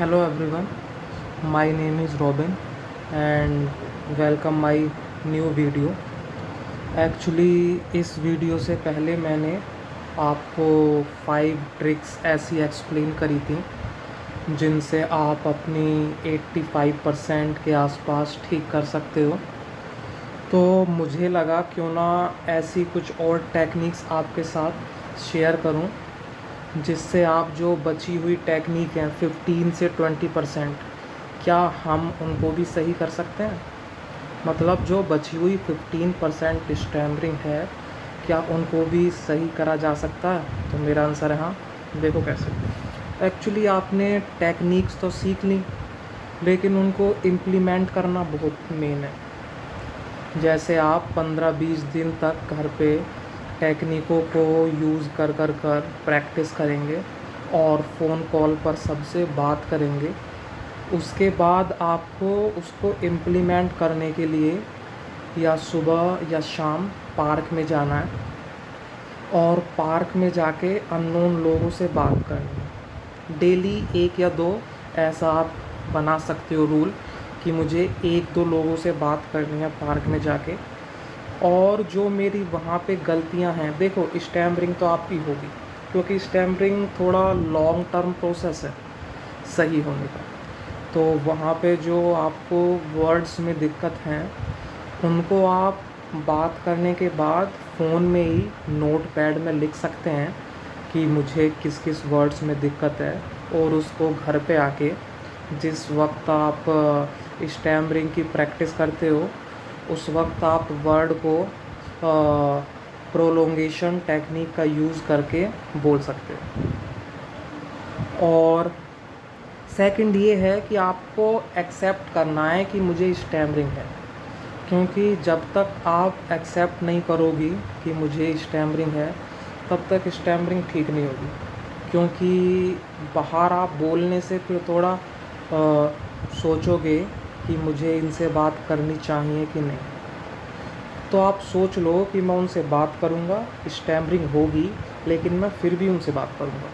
Hello everyone, my name is Robin and welcome my new video. Actually इस video से पहले मैंने आपको 5 ट्रिक्स ऐसी एक्सप्लेन करी थी जिनसे आप अपनी 85% के आसपास ठीक कर सकते हो। तो मुझे लगा क्यों ना ऐसी कुछ और टेक्निक्स आपके साथ शेयर करूं जिससे आप जो बची हुई टेक्निक हैं 15 से 20%, क्या हम उनको भी सही कर सकते हैं। मतलब जो बची हुई 15% स्टैमरिंग है, क्या उनको भी सही करा जा सकता है? तो मेरा आंसर है हाँ। देखो कैसे। एक्चुअली आपने टेक्निक्स तो सीख ली, लेकिन उनको इम्प्लीमेंट करना बहुत मेन है। जैसे आप 15-20 दिन तक घर पे टेक्निकों को यूज़ कर प्रैक्टिस करेंगे और फ़ोन कॉल पर सबसे बात करेंगे। उसके बाद आपको उसको इम्प्लीमेंट करने के लिए या सुबह या शाम पार्क में जाना है और पार्क में जाके अननोन लोगों से बात करनी है। डेली 1 या 2 ऐसा आप बना सकते हो रूल कि मुझे 1-2 लोगों से बात करनी है पार्क में जाके। और जो मेरी वहाँ पे गलतियाँ हैं, देखो स्टैमरिंग तो आपकी होगी क्योंकि स्टैमरिंग थोड़ा लॉन्ग टर्म प्रोसेस है सही होने का। तो वहाँ पे जो आपको वर्ड्स में दिक्कत हैं उनको आप बात करने के बाद फ़ोन में ही नोट पैड में लिख सकते हैं कि मुझे किस किस वर्ड्स में दिक्कत है, और उसको घर पे आके जिस वक्त आप स्टैमरिंग की प्रैक्टिस करते हो उस वक्त आप वर्ड को प्रोलोंगेशन टेक्निक का यूज़ करके बोल सकते हो। और सेकंड ये है कि आपको एक्सेप्ट करना है कि मुझे स्टैमरिंग है, क्योंकि जब तक आप एक्सेप्ट नहीं करोगी कि मुझे स्टैमरिंग है तब तक स्टैमरिंग ठीक नहीं होगी। क्योंकि बाहर आप बोलने से फिर थोड़ा सोचोगे कि मुझे इनसे बात करनी चाहिए कि नहीं। तो आप सोच लो कि मैं उनसे बात करूँगा, स्टैमरिंग होगी लेकिन मैं फिर भी उनसे बात करूँगा।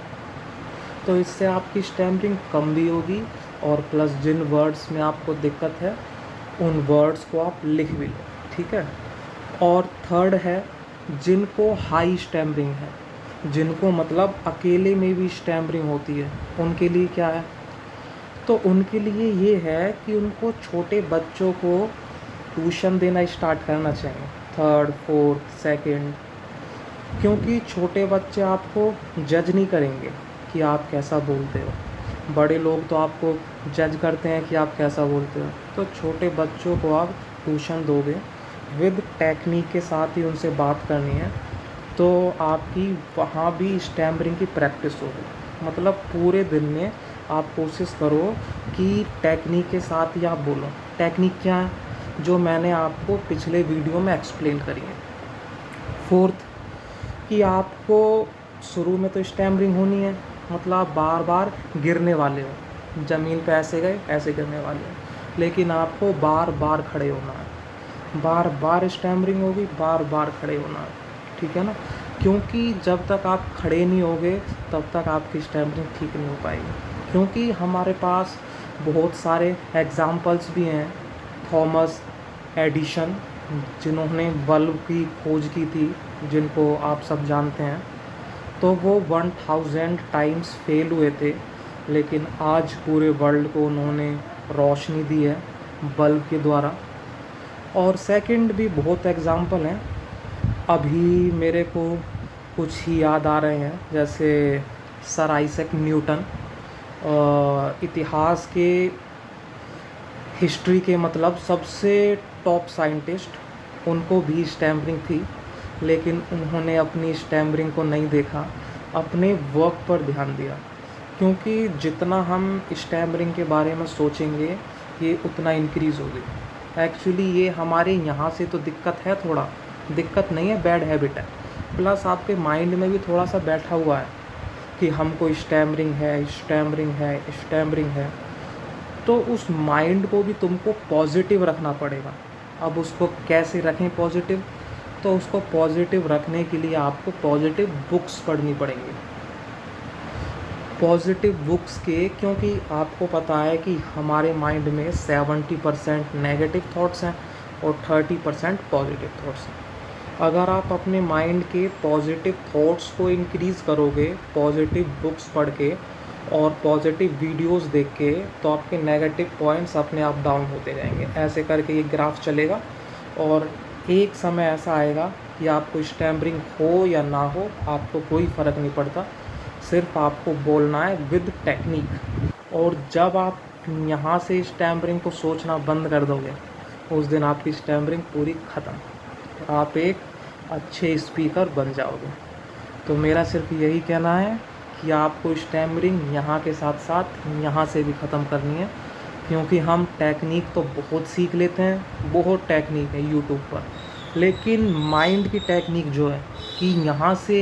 तो इससे आपकी स्टैमरिंग कम भी होगी और प्लस जिन वर्ड्स में आपको दिक्कत है उन वर्ड्स को आप लिख भी लो, ठीक है। और थर्ड है, जिनको हाई स्टैमरिंग है, जिनको मतलब अकेले में भी स्टैमरिंग होती है, उनके लिए क्या है? तो उनके लिए ये है कि उनको छोटे बच्चों को ट्यूशन देना स्टार्ट करना चाहिए, 3rd 4th 2nd। क्योंकि छोटे बच्चे आपको जज नहीं करेंगे कि आप कैसा बोलते हो। बड़े लोग तो आपको जज करते हैं कि आप कैसा बोलते हो। तो छोटे बच्चों को आप ट्यूशन दोगे, विद टेक्निक के साथ ही उनसे बात करनी है, तो आपकी वहाँ भी स्टैमरिंग की प्रैक्टिस होगी। मतलब पूरे दिन में आप कोशिश करो कि टेक्निक के साथ ही आप बोलो। टेक्निक क्या है? जो मैंने आपको पिछले वीडियो में एक्सप्लेन करी है। फोर्थ, कि आपको शुरू में तो स्टैमरिंग होनी है, मतलब आप बार बार गिरने वाले हो, ज़मीन पे ऐसे गए ऐसे गिरने वाले हो, लेकिन आपको बार बार खड़े होना है। बार बार स्टैमरिंग होगी, बार बार खड़े होना है, ठीक है ना। क्योंकि जब तक आप खड़े नहीं होगे तब तक आपकी स्टैमरिंग ठीक नहीं हो पाएगी। क्योंकि हमारे पास बहुत सारे एग्ज़ाम्पल्स भी हैं। थॉमस एडिशन, जिन्होंने बल्ब की खोज की थी, जिनको आप सब जानते हैं, तो वो 1000 टाइम्स फेल हुए थे, लेकिन आज पूरे वर्ल्ड को उन्होंने रोशनी दी है बल्ब के द्वारा। और सेकंड भी बहुत एग्ज़ाम्पल हैं, अभी मेरे को कुछ ही याद आ रहे हैं, जैसे सर आइजैक न्यूटन, इतिहास के हिस्ट्री के मतलब सबसे टॉप साइंटिस्ट, उनको भी स्टैमरिंग थी, लेकिन उन्होंने अपनी स्टैमरिंग को नहीं देखा, अपने वर्क पर ध्यान दिया। क्योंकि जितना हम स्टैमरिंग के बारे में सोचेंगे ये उतना इंक्रीज़ होगी। एक्चुअली ये हमारे यहाँ से तो दिक्कत है, थोड़ा दिक्कत नहीं है, बैड हैबिट है, प्लस आपके माइंड में भी थोड़ा सा बैठा हुआ है कि हमको स्टैमरिंग है, स्टैमरिंग है, स्टैमरिंग है। तो उस माइंड को भी तुमको पॉजिटिव रखना पड़ेगा। अब उसको कैसे रखें पॉजिटिव? तो उसको पॉजिटिव रखने के लिए आपको पॉजिटिव बुक्स पढ़नी पड़ेंगी। पॉजिटिव बुक्स के, क्योंकि आपको पता है कि हमारे माइंड में 70% नेगेटिव थॉट्स हैं और 30% पॉजिटिव थॉट्स हैं। अगर आप अपने माइंड के पॉजिटिव थॉट्स को इंक्रीज़ करोगे पॉजिटिव बुक्स पढ़ के और पॉजिटिव वीडियोस देख के, तो आपके नेगेटिव पॉइंट्स अपने आप डाउन होते जाएंगे। ऐसे करके ये ग्राफ चलेगा और एक समय ऐसा आएगा कि आपको स्टैमरिंग हो या ना हो, आपको कोई फ़र्क नहीं पड़ता, सिर्फ आपको बोलना है विद टेक्निक। और जब आप यहाँ से स्टैमरिंग को सोचना बंद कर दोगे, उस दिन आपकी स्टैमरिंग पूरी ख़त्म, आप एक अच्छे स्पीकर बन जाओगे। तो मेरा सिर्फ यही कहना है कि आपको स्टैमरिंग यहाँ के साथ साथ यहाँ से भी ख़त्म करनी है, क्योंकि हम टेक्निक तो बहुत सीख लेते हैं, बहुत टेक्निक है यूट्यूब पर, लेकिन माइंड की टेक्निक जो है कि यहाँ से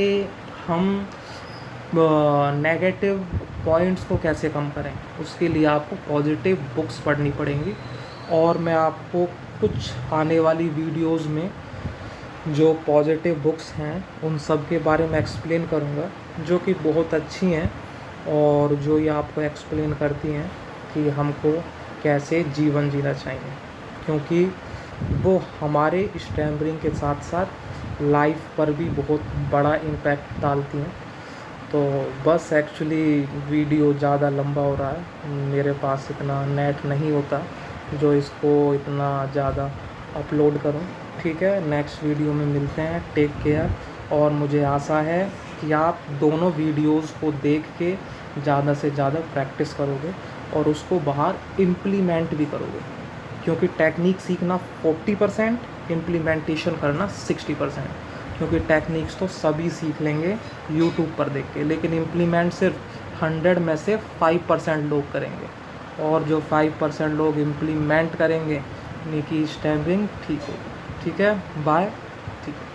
हम नेगेटिव पॉइंट्स को कैसे कम करें, उसके लिए आपको पॉजिटिव बुक्स पढ़नी पड़ेंगी। और मैं आपको कुछ आने वाली वीडियोस में जो पॉजिटिव बुक्स हैं उन सब के बारे में एक्सप्लेन करूँगा, जो कि बहुत अच्छी हैं और जो ये आपको एक्सप्लेन करती हैं कि हमको कैसे जीवन जीना चाहिए, क्योंकि वो हमारे स्टैमरिंग के साथ साथ लाइफ पर भी बहुत बड़ा इम्पैक्ट डालती हैं। तो बस एक्चुअली वीडियो ज़्यादा लंबा हो रहा है, मेरे पास इतना नेट नहीं होता जो इसको इतना ज़्यादा अपलोड करूं। ठीक है, नेक्स्ट वीडियो में मिलते हैं, टेक केयर। और मुझे आशा है कि आप दोनों वीडियोस को देख के ज़्यादा से ज़्यादा प्रैक्टिस करोगे और उसको बाहर इम्प्लीमेंट भी करोगे, क्योंकि टेक्निक सीखना 40%, इम्प्लीमेंटेशन करना 60%। क्योंकि टेक्निक्स तो सभी सीख लेंगे यूट्यूब पर देख के, लेकिन इम्प्लीमेंट सिर्फ 100 में से 5% लोग करेंगे, और जो 5% लोग इम्प्लीमेंट करेंगे उन्हीं की स्टैमरिंग ठीक होगी। ठीक है, बाय। ठीक है।